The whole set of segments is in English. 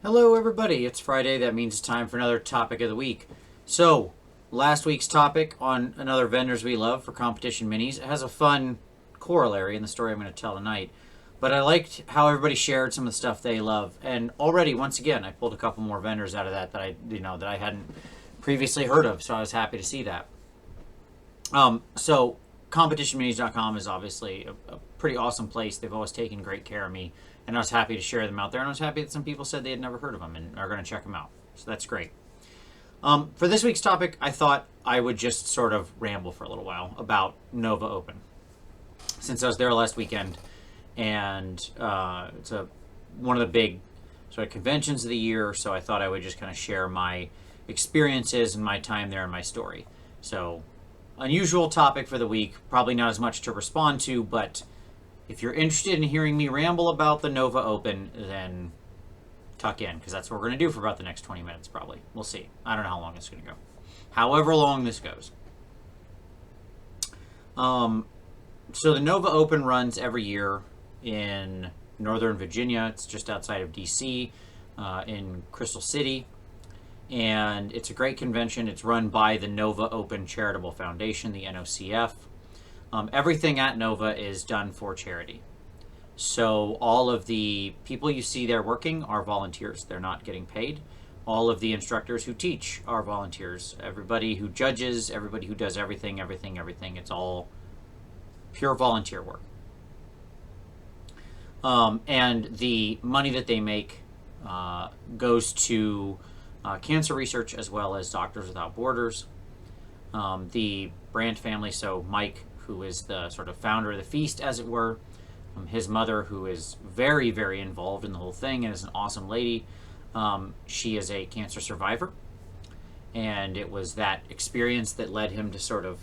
Hello, everybody. It's Friday. That means it's time for another topic of the week. So, last week's topic on another vendors we love for competition minis. It has a fun corollary in the story I'm going to tell tonight. But I liked how everybody shared some of the stuff they love, and already, once again, I pulled a couple more vendors out of that I hadn't previously heard of. So I was happy to see that. So competitionminis.com is obviously a pretty awesome place. They've always taken great care of me, and I was happy to share them out there. And I was happy that some people said they had never heard of them and are going to check them out. So that's great. For this week's topic, I thought I would just sort of ramble for a little while about Nova Open, since I was there last weekend, and it's one of the big sort of conventions of the year. So I thought I would just kind of share my experiences and my time there and my story. So, unusual topic for the week, probably not as much to respond to, but if you're interested in hearing me ramble about the Nova Open, then tuck in, because that's what we're going to do for about the next 20 minutes, probably. We'll see. I don't know how long it's going to go. However long this goes. So the Nova Open runs every year in Northern Virginia. It's just outside of D.C., in Crystal City. And it's a great convention. It's run by the Nova Open Charitable Foundation, the NOCF. Everything at Nova is done for charity. So all of the people you see there working are volunteers. They're not getting paid. All of the instructors who teach are volunteers. Everybody who judges, everybody who does everything. It's all pure volunteer work. And the money that they make goes to cancer research, as well as Doctors Without Borders. The Brandt family, so Mike, who is the sort of founder of the feast, as it were, his mother, who is very, very involved in the whole thing and is an awesome lady. She is a cancer survivor, and it was that experience that led him to sort of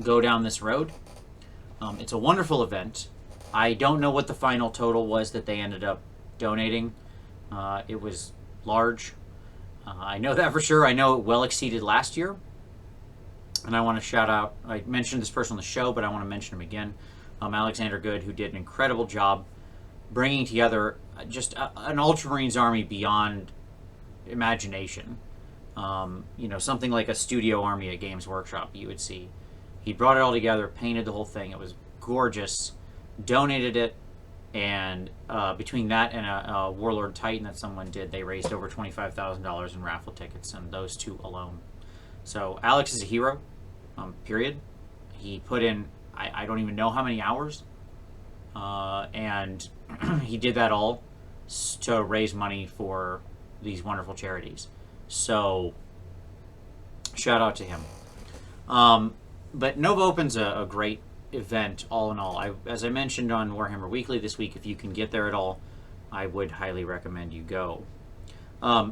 go down this road. It's a wonderful event. I don't know what the final total was that they ended up donating. It was large. I know that for sure. I know it well exceeded last year. And I want to shout out, I mentioned this person on the show, but I want to mention him again. Alexander Good, who did an incredible job bringing together just an Ultramarines army beyond imagination. Something like a studio army at Games Workshop you would see. He brought it all together, painted the whole thing. It was gorgeous, donated it, and between that and a Warlord Titan that someone did, they raised over $25,000 in raffle tickets, and those two alone. So Alex is a hero, period. He put in, I don't even know how many hours, and he did that all to raise money for these wonderful charities. So shout out to him. But Nova Open's a great event all in all. As I mentioned on Warhammer Weekly this week, if you can get there at all, I would highly recommend you go.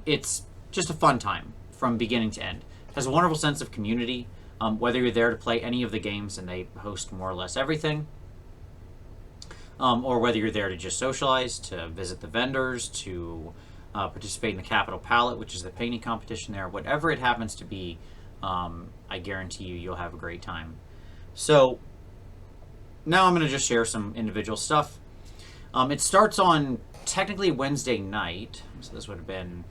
It's just a fun time from beginning to end. It has a wonderful sense of community, whether you're there to play any of the games, and they host more or less everything, or whether you're there to just socialize, to visit the vendors, to participate in the Capital Palette, which is the painting competition there. Whatever it happens to be, I guarantee you'll have a great time. So now I'm going to just share some individual stuff. It starts on technically Wednesday night, so this would have been,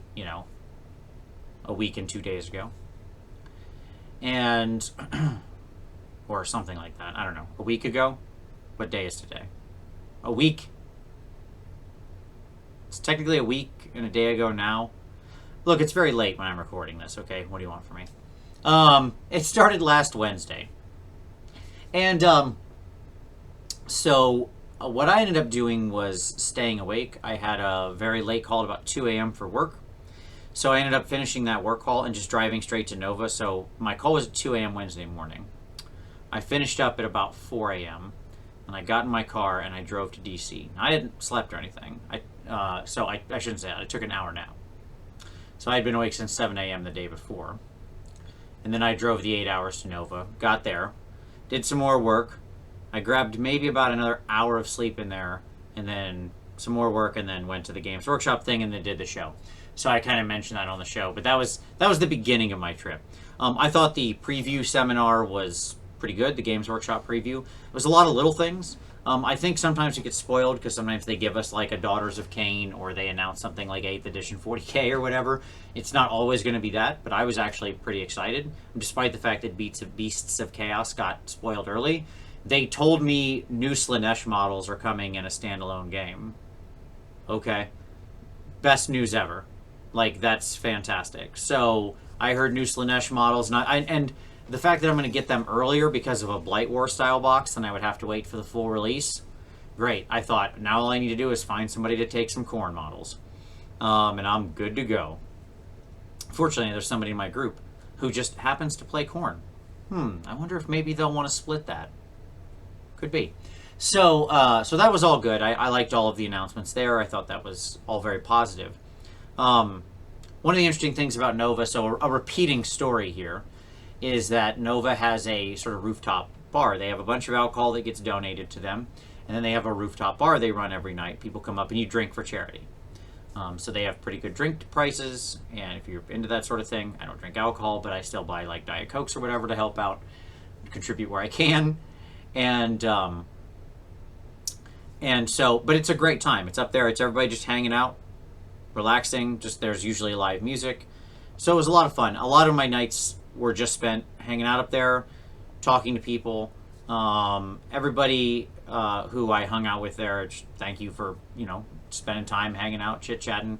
a week and 2 days ago. And, or something like that. I don't know. A week ago? What day is today? A week? It's technically a week and a day ago now. Look, it's very late when I'm recording this, okay? What do you want from me? It started last Wednesday. And, so what I ended up doing was staying awake. I had a very late call at about 2 a.m. for work. So I ended up finishing that work call and just driving straight to Nova. So my call was at 2 a.m. Wednesday morning. I finished up at about 4 a.m. and I got in my car and I drove to D.C. I hadn't slept or anything. So I shouldn't say that. I took an hour nap. So I had been awake since 7 a.m. the day before. And then I drove the 8 hours to Nova, got there, did some more work. I grabbed maybe about another hour of sleep in there, and then some more work, and then went to the Games Workshop thing, and then did the show. So I kind of mentioned that on the show, but that was the beginning of my trip. I thought the preview seminar was pretty good, the Games Workshop preview. It was a lot of little things. I think sometimes it gets spoiled because sometimes they give us like a Daughters of Cain or they announce something like 8th edition 40K or whatever. It's not always going to be that, but I was actually pretty excited. Despite the fact that Beasts of Chaos got spoiled early, they told me new Slanesh models are coming in a standalone game. Okay. Best news ever. Like, that's fantastic. So, I heard new Slanesh models, and the fact that I'm going to get them earlier because of a Blight War style box, then I would have to wait for the full release. Great. I thought, now all I need to do is find somebody to take some Khorne models. And I'm good to go. Fortunately, there's somebody in my group who just happens to play Khorne. I wonder if maybe they'll want to split that. Could be. So that was all good. I liked all of the announcements there. I thought that was all very positive. One of the interesting things about Nova, so a repeating story here, is that Nova has a sort of rooftop bar. They have a bunch of alcohol that gets donated to them, and then they have a rooftop bar they run every night. People come up and you drink for charity. So they have pretty good drink prices, and if you're into that sort of thing, I don't drink alcohol, but I still buy like Diet Cokes or whatever to help out, contribute where I can, and so, but it's a great time. It's up there. It's everybody just hanging out, relaxing. Just there's usually live music, so it was a lot of fun. A lot of my nights were just spent hanging out up there, talking to people. Everybody who I hung out with there, thank you for spending time hanging out, chit chatting.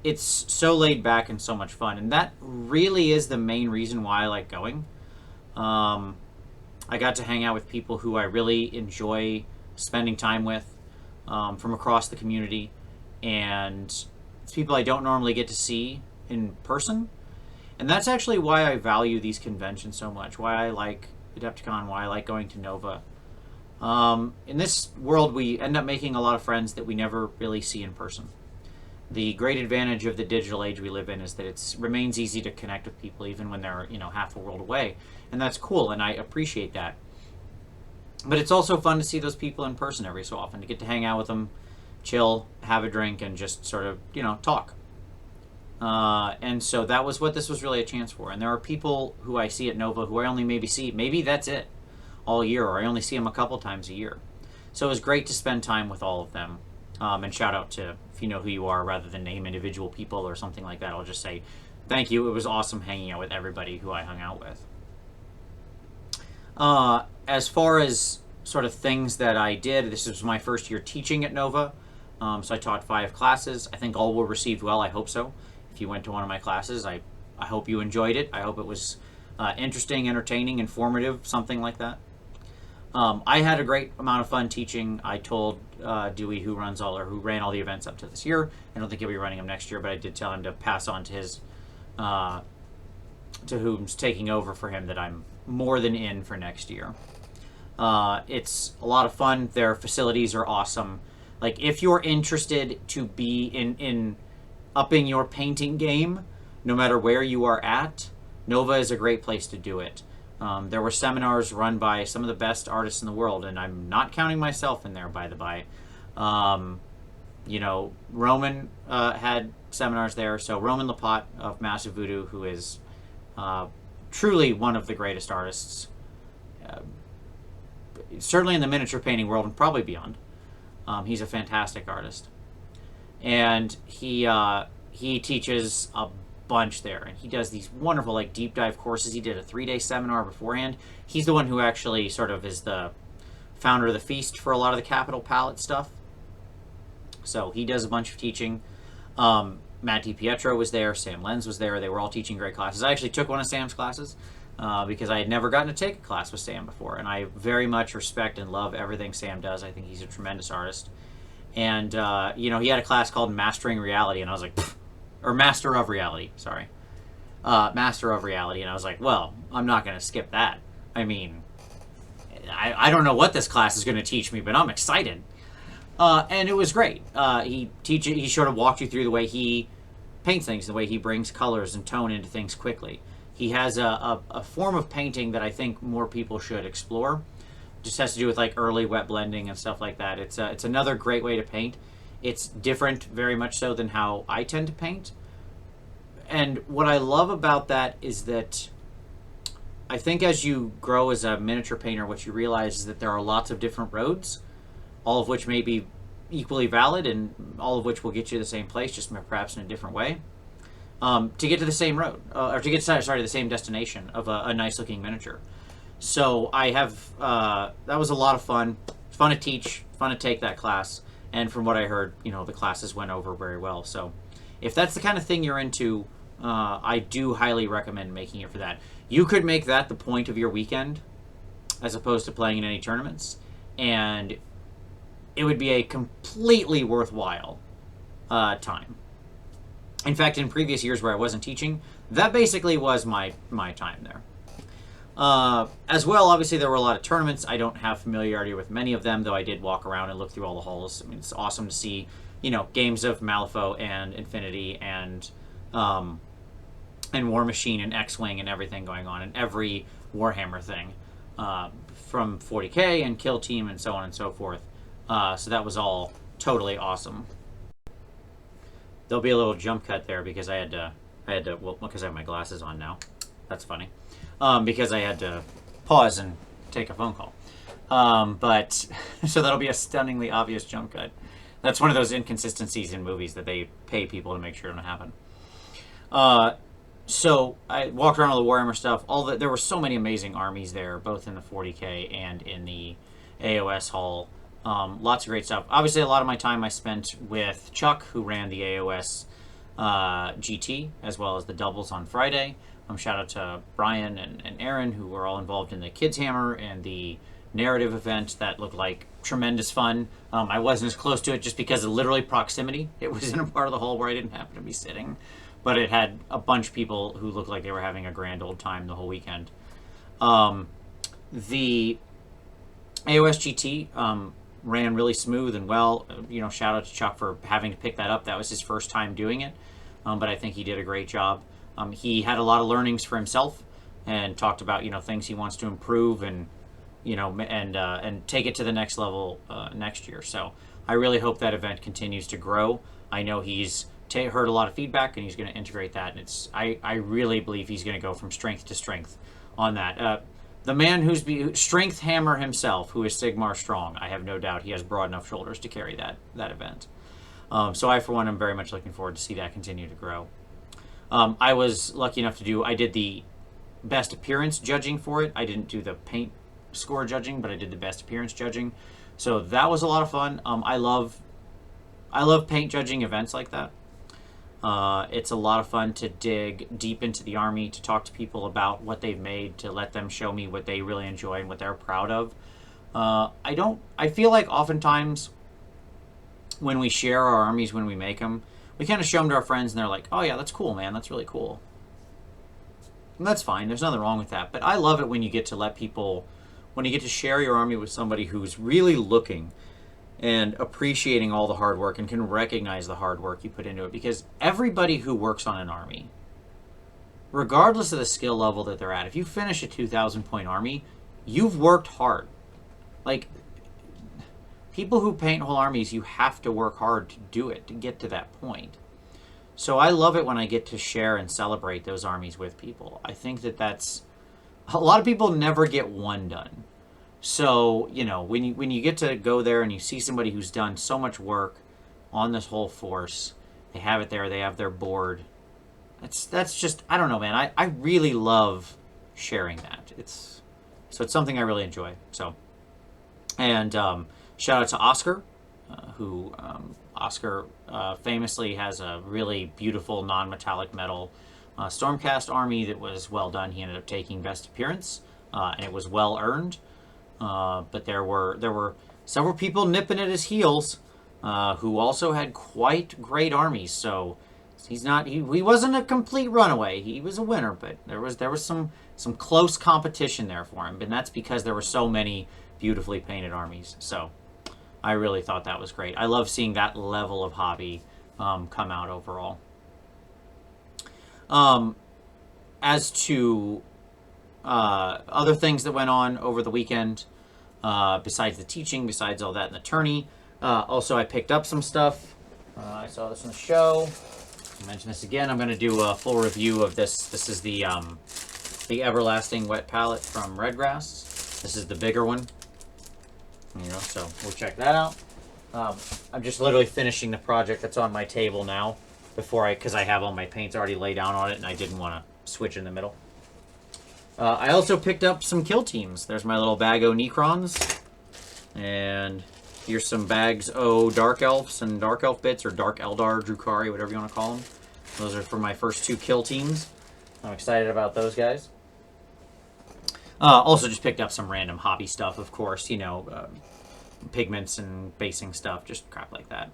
It's so laid back and so much fun, and that really is the main reason why I like going. I got to hang out with people who I really enjoy spending time with from across the community, and it's people I don't normally get to see in person. And that's actually why I value these conventions so much, why I like Adepticon, why I like going to Nova. In this world, we end up making a lot of friends that we never really see in person. The great advantage of the digital age we live in is that it remains easy to connect with people even when they're half a world away, and that's cool, and I appreciate that. But it's also fun to see those people in person every so often, to get to hang out with them, chill, have a drink, and just sort of talk. And so that was what this was really a chance for. And there are people who I see at Nova who I only maybe that's it all year, or I only see them a couple times a year. So it was great to spend time with all of them. And shout out to, if you know who you are, rather than name individual people or something like that, I'll just say thank you. It was awesome hanging out with everybody who I hung out with. As far as sort of things that I did, this was my first year teaching at Nova. So I taught 5 classes. I think all were received well. I hope so. If you went to one of my classes, I hope you enjoyed it. I hope it was interesting, entertaining, informative, something like that. I had a great amount of fun teaching. I told Dewey, who ran all the events up to this year. I don't think he'll be running them next year, but I did tell him to pass on to his to whom's taking over for him that I'm more than in for next year. It's a lot of fun. Their facilities are awesome. Like, if you're interested to be in upping your painting game, no matter where you are at, Nova is a great place to do it. There were seminars run by some of the best artists in the world, and I'm not counting myself in there, by the by. Roman had seminars there. So Roman Lapotte of Massive Voodoo, who is truly one of the greatest artists, certainly in the miniature painting world and probably beyond. He's a fantastic artist, and he teaches a bunch there, and he does these wonderful like deep dive courses. He did a 3-day seminar beforehand. He's the one who actually sort of is the founder of the Feast for a lot of the Capital Palette stuff. So he does a bunch of teaching. Matt DiPietro was there. Sam Lenz was there. They were all teaching great classes. I actually took one of Sam's classes because I had never gotten to take a class with Sam before, and I very much respect and love everything Sam does. I think he's a tremendous artist. And he had a class called Mastering Reality, and I was like, pfft. Or Master of Reality, sorry. Master of Reality, and I was like, well, I'm not going to skip that. I mean, I don't know what this class is going to teach me, but I'm excited. And it was great. He sort of walked you through the way he paints things, the way he brings colors and tone into things quickly. He has a form of painting that I think more people should explore. It just has to do with like early wet blending and stuff like that. It's another great way to paint. It's different, very much so, than how I tend to paint. And what I love about that is that I think as you grow as a miniature painter, what you realize is that there are lots of different roads all of which may be equally valid, and all of which will get you to the same place, just perhaps in a different way. To get to the same road, or to get to the same destination of a nice looking miniature. So I have that was a lot of fun. Fun to teach, fun to take that class, and from what I heard, the classes went over very well. So if that's the kind of thing you're into, I do highly recommend making it for that. You could make that the point of your weekend, as opposed to playing in any tournaments, and it would be a completely worthwhile time. In fact, in previous years where I wasn't teaching, that basically was my time there. As well, obviously, there were a lot of tournaments. I don't have familiarity with many of them, though I did walk around and look through all the halls. I mean, it's awesome to see, games of Malifaux and Infinity and War Machine and X-Wing and everything going on, and every Warhammer thing, from 40K and Kill Team and so on and so forth. So that was all totally awesome. There'll be a little jump cut there because I had to, well, because I have my glasses on now. That's funny. Because I had to pause and take a phone call. But so that'll be a stunningly obvious jump cut. That's one of those inconsistencies in movies that they pay people to make sure don't happen. So I walked around all the Warhammer stuff. There were so many amazing armies there, both in the 40K and in the AOS hall. Lots of great stuff. Obviously, a lot of my time I spent with Chuck, who ran the AOS GT, as well as the doubles on Friday. Shout out to Brian and Aaron, who were all involved in the Kids Hammer and the narrative event that looked like tremendous fun. I wasn't as close to it just because of literally proximity. It was in a part of the hall where I didn't happen to be sitting, but it had a bunch of people who looked like they were having a grand old time the whole weekend. The AOS GT ran really smooth and well. Shout out to Chuck for having to pick that up. That was his first time doing it, but I think he did a great job. He had a lot of learnings for himself and talked about things he wants to improve and take it to the next level next year. So I really hope that event continues to grow. I know he's heard a lot of feedback and he's going to integrate that, and I really believe he's going to go from strength to strength on that. The man who's Strength Hammer himself, who is Sigmar Strong, I have no doubt he has broad enough shoulders to carry that event. So I, for one, am very much looking forward to see that continue to grow. I was lucky enough I did the best appearance judging for it. I didn't do the paint score judging, but I did the best appearance judging. So that was a lot of fun. I love paint judging events like that. It's a lot of fun to dig deep into the army, to talk to people about what they've made, to let them show me what they really enjoy and what they're proud of. I feel like oftentimes when we share our armies, when we make them, we kind of show them to our friends and they're like, oh yeah, that's cool, man. That's really cool. And that's fine. There's nothing wrong with that. But I love it when you get to share your army with somebody who's really looking and appreciating all the hard work and can recognize the hard work you put into it. Because everybody who works on an army, regardless of the skill level that they're at, if you finish a 2,000 point army, you've worked hard. Like, people who paint whole armies, you have to work hard to do it, to get to that point. So I love it when I get to share and celebrate those armies with people. I think that's... A lot of people never get one done. So, when you get to go there and you see somebody who's done so much work on this whole force, they have it there, they have their board. That's just, I don't know, man. I really love sharing that. It's something I really enjoy. So, and shout out to Oscar, who Oscar famously has a really beautiful non-metallic metal Stormcast army that was well done. He ended up taking best appearance, and it was well earned. But there were several people nipping at his heels who also had quite great armies. So he wasn't a complete runaway. He was a winner, but there was some close competition there for him, and that's because there were so many beautifully painted armies. So I really thought that was great. I love seeing that level of hobby come out overall. As to other things that went on over the weekend, besides the teaching, besides all that in the tourney, also I picked up some stuff. I saw this in the show. I'll mention this again. I'm going to do a full review of this. This is the Everlasting Wet Palette from Redgrass. This is the bigger one. So we'll check that out. I'm just literally finishing the project that's on my table now because I have all my paints already laid down on it and I didn't want to switch in the middle. I also picked up some kill teams. There's my little bag o' Necrons. And here's some bags o' Dark Elves and Dark Elf bits, or Dark Eldar, Drukhari, whatever you want to call them. Those are for my first 2 kill teams. I'm excited about those guys. Also just picked up some random hobby stuff, of course, pigments and basing stuff, just crap like that.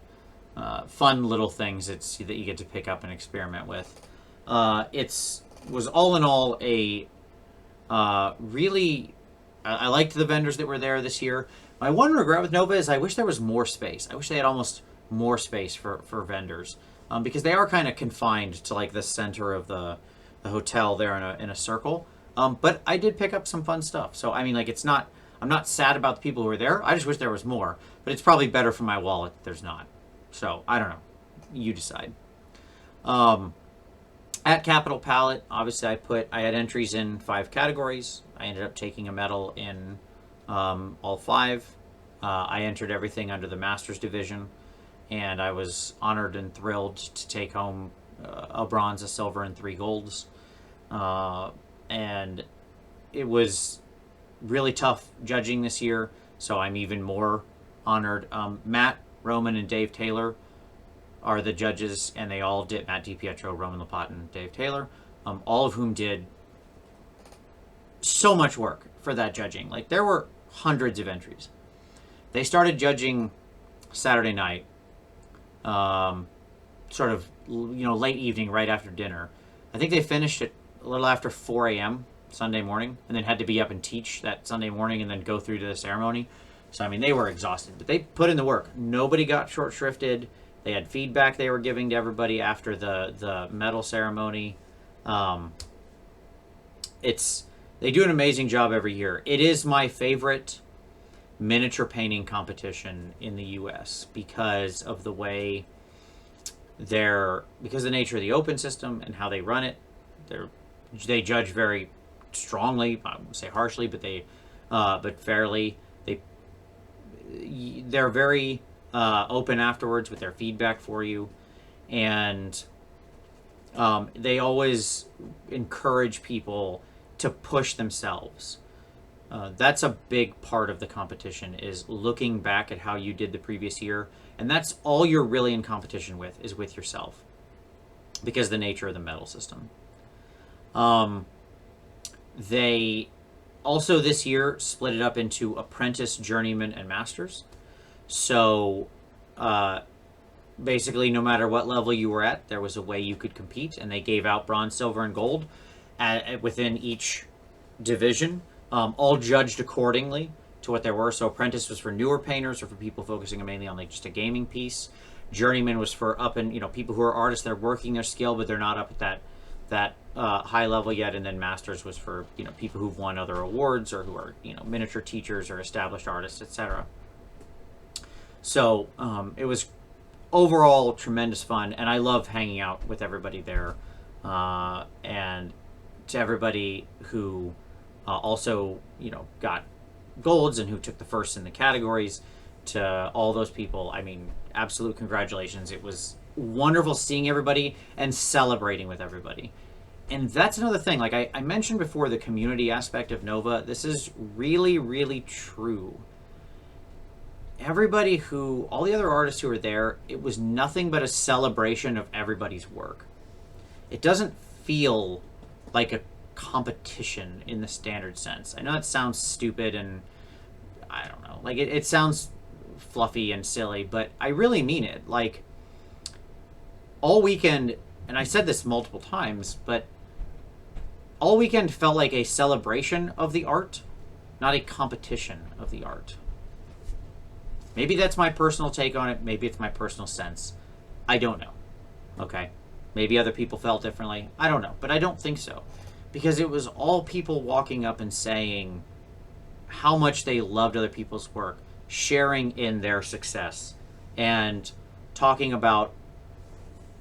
Fun little things that you get to pick up and experiment with. It was all in all a really... I liked the vendors that were there this year. My one regret with Nova is I wish there was more space. I wish they had almost more space for vendors. Because they are kind of confined to like the center of the hotel there in a circle. But I did pick up some fun stuff. So I mean, like, I'm not sad about the people who were there. I just wish there was more. But it's probably better for my wallet that there's not. So I don't know. You decide. At Capital Palette, obviously I had entries in 5 categories. I ended up taking a medal in all 5. I entered everything under the Masters division, and I was honored and thrilled to take home a bronze, a silver, and 3 golds. And it was really tough judging this year, so I'm even more honored. Matt, Roman, and Dave Taylor are the judges, and they all did, Matt DiPietro, Roman Lapat, and Dave Taylor, all of whom did so much work for that judging. Like, there were hundreds of entries. They started judging Saturday night, sort of, late evening, right after dinner. I think they finished at a little after 4 a.m. Sunday morning, and then had to be up and teach that Sunday morning and then go through to the ceremony. So, I mean, they were exhausted, but they put in the work. Nobody got short shrifted. They had feedback they were giving to everybody after the medal ceremony. They do an amazing job every year. It is my favorite miniature painting competition in the U.S. because of the way because of the nature of the open system and how they run it. They judge very strongly. I won't say harshly, but fairly. They're very open afterwards with their feedback for you, and they always encourage people to push themselves. That's a big part of the competition, is looking back at how you did the previous year, and that's all you're really in competition with, is with yourself, because of the nature of the medal system. They also this year split it up into apprentice, journeyman, and masters. So basically, no matter what level you were at, there was a way you could compete, and they gave out bronze, silver, and gold within each division, all judged accordingly to what there were. So apprentice was for newer painters or for people focusing mainly on like just a gaming piece. Journeyman was for people who are artists, they're working their skill, but they're not up at that high level yet. And then masters was for people who've won other awards or who are miniature teachers or established artists, etc. So it was overall tremendous fun, and I love hanging out with everybody there. And to everybody who also got golds and who took the first in the categories, to all those people, I mean, absolute congratulations. It was wonderful seeing everybody and celebrating with everybody. And that's another thing, like I mentioned before, the community aspect of Nova. This is really, really true. All the other artists who were there, it was nothing but a celebration of everybody's work. It doesn't feel like a competition in the standard sense. I know that sounds stupid and I don't know, like it sounds fluffy and silly, but I really mean it. Like, all weekend, and I said this multiple times, but all weekend felt like a celebration of the art, not a competition of the art. Maybe that's my personal take on it. Maybe it's my personal sense. I don't know. Okay? Maybe other people felt differently. I don't know. But I don't think so. Because it was all people walking up and saying how much they loved other people's work, sharing in their success, and talking about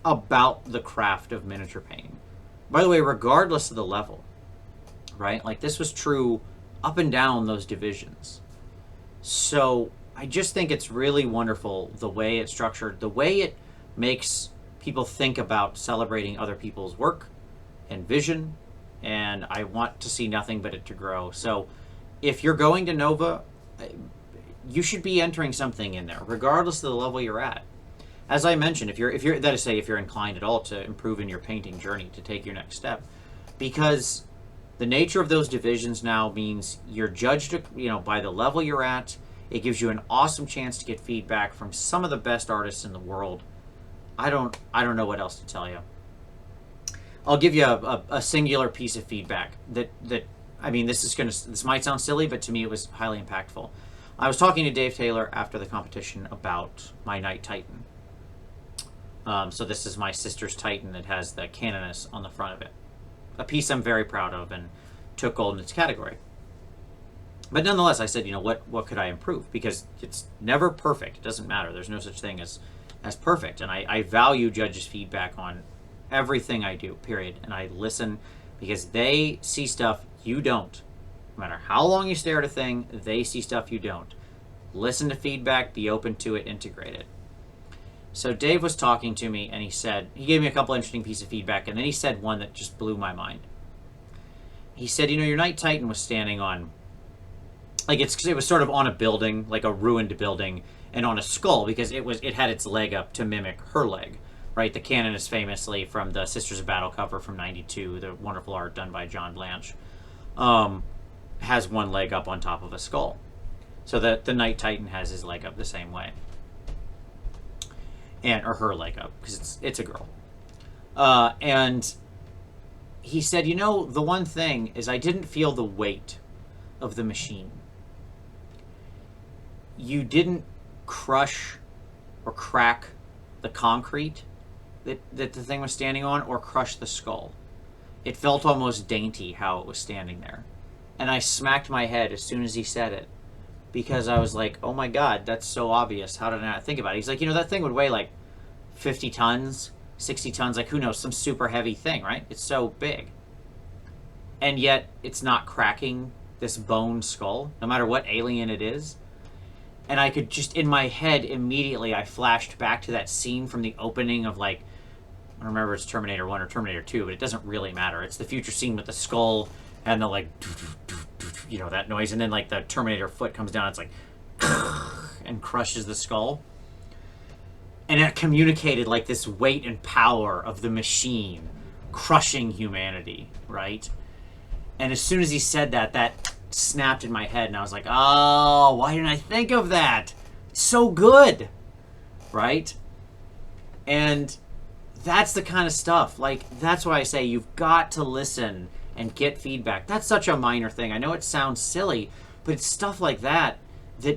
the craft of miniature painting. By the way, regardless of the level, right? Like, this was true up and down those divisions. So I just think it's really wonderful the way it's structured, the way it makes people think about celebrating other people's work and vision. And I want to see nothing but it to grow. So if you're going to Nova, you should be entering something in there, regardless of the level you're at. As I mentioned, if you're that is say if you're inclined at all to improve in your painting journey, to take your next step, because the nature of those divisions now means you're judged, by the level you're at. It gives you an awesome chance to get feedback from some of the best artists in the world. I don't know what else to tell you. I'll give you a singular piece of feedback that I mean, this might sound silly, but to me it was highly impactful. I was talking to Dave Taylor after the competition about my Knight Titan. So this is my sister's Titan that has the Canoness on the front of it. A piece I'm very proud of and took gold in its category. But nonetheless, I said, what could I improve? Because it's never perfect. It doesn't matter. There's no such thing as perfect. And I value judges' feedback on everything I do, period. And I listen because they see stuff you don't. No matter how long you stare at a thing, they see stuff you don't. Listen to feedback, be open to it, integrate it. So Dave was talking to me, and he gave me a couple interesting pieces of feedback, and then he said one that just blew my mind. He said, your Knight Titan was standing on, it was sort of on a building, like a ruined building, and on a skull, because it had its leg up to mimic her leg, right? The canon is famously from the Sisters of Battle cover from '92, the wonderful art done by John Blanche, has one leg up on top of a skull. So the Knight Titan has his leg up the same way. Or her leg up, because it's a girl. And he said, the one thing is I didn't feel the weight of the machine. You didn't crush or crack the concrete that the thing was standing on, or crush the skull. It felt almost dainty how it was standing there. And I smacked my head as soon as he said it, because I was like, oh my God, that's so obvious. How did I not think about it? He's like, that thing would weigh like 50 tons, 60 tons, like who knows, some super heavy thing, right? It's so big. And yet it's not cracking this bone skull, no matter what alien it is. And I could just, in my head, immediately I flashed back to that scene from the opening of, I don't remember if it's Terminator 1 or Terminator 2, but it doesn't really matter. It's the future scene with the skull and the that noise, and then the Terminator foot comes down, it's like and crushes the skull. And it communicated this weight and power of the machine crushing humanity, right? And as soon as he said that snapped in my head, and I was like, oh, why didn't I think of that? It's so good, right? And that's the kind of stuff, that's why I say you've got to listen and get feedback. That's such a minor thing. I know it sounds silly, but it's stuff like that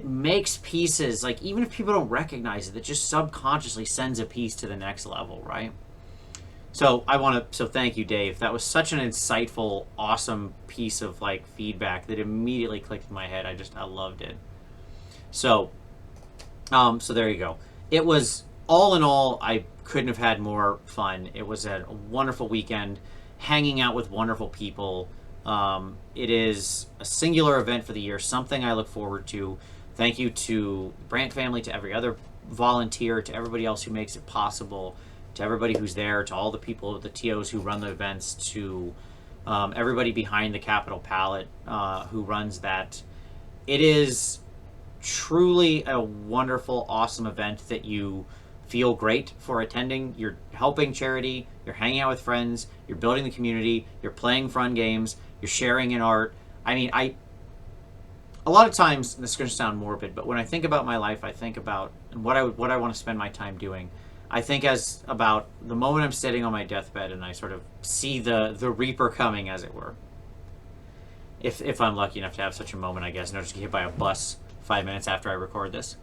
makes pieces, even if people don't recognize it, that just subconsciously sends a piece to the next level, right? So thank you, Dave. That was such an insightful, awesome piece of feedback that immediately clicked in my head. I loved it. So there you go. It was, all in all, I couldn't have had more fun. It was a wonderful weekend, hanging out with wonderful people. It is a singular event for the year, something I look forward to. Thank you to the Brandt family, to every other volunteer, to everybody else who makes it possible, to everybody who's there, to all the people, the TOs who run the events, to everybody behind the Capitol Palette who runs that. It is truly a wonderful, awesome event that you feel great for attending. You're helping charity, you're hanging out with friends, you're building the community, you're playing fun games, you're sharing in art. I mean, a lot of times, this is going to sound morbid, but when I think about my life, I think about what I want to spend my time doing. I think about the moment I'm sitting on my deathbed and I sort of see the reaper coming, as it were. If I'm lucky enough to have such a moment, I guess, and I'll just get hit by a bus 5 minutes after I record this.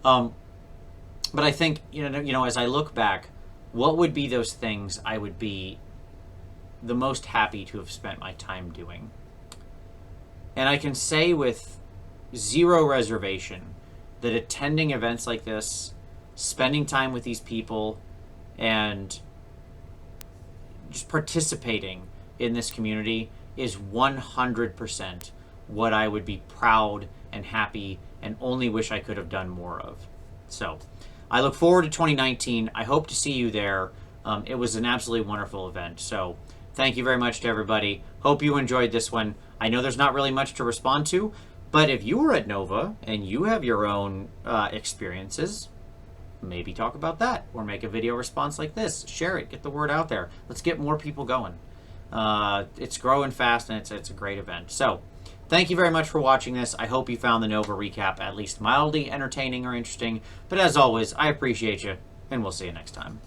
But I think, as I look back, what would be those things I would be the most happy to have spent my time doing? And I can say with zero reservation that attending events like this, spending time with these people, and just participating in this community is 100% what I would be proud and happy and only wish I could have done more of. So I look forward to 2019. I hope to see you there. It was an absolutely wonderful event. So thank you very much to everybody. Hope you enjoyed this one. I know there's not really much to respond to, but if you were at Nova and you have your own experiences, maybe talk about that or make a video response like this. Share it. Get the word out there. Let's get more people going. It's growing fast, and it's a great event. So thank you very much for watching this. I hope you found the Nova recap at least mildly entertaining or interesting. But as always, I appreciate you, and we'll see you next time.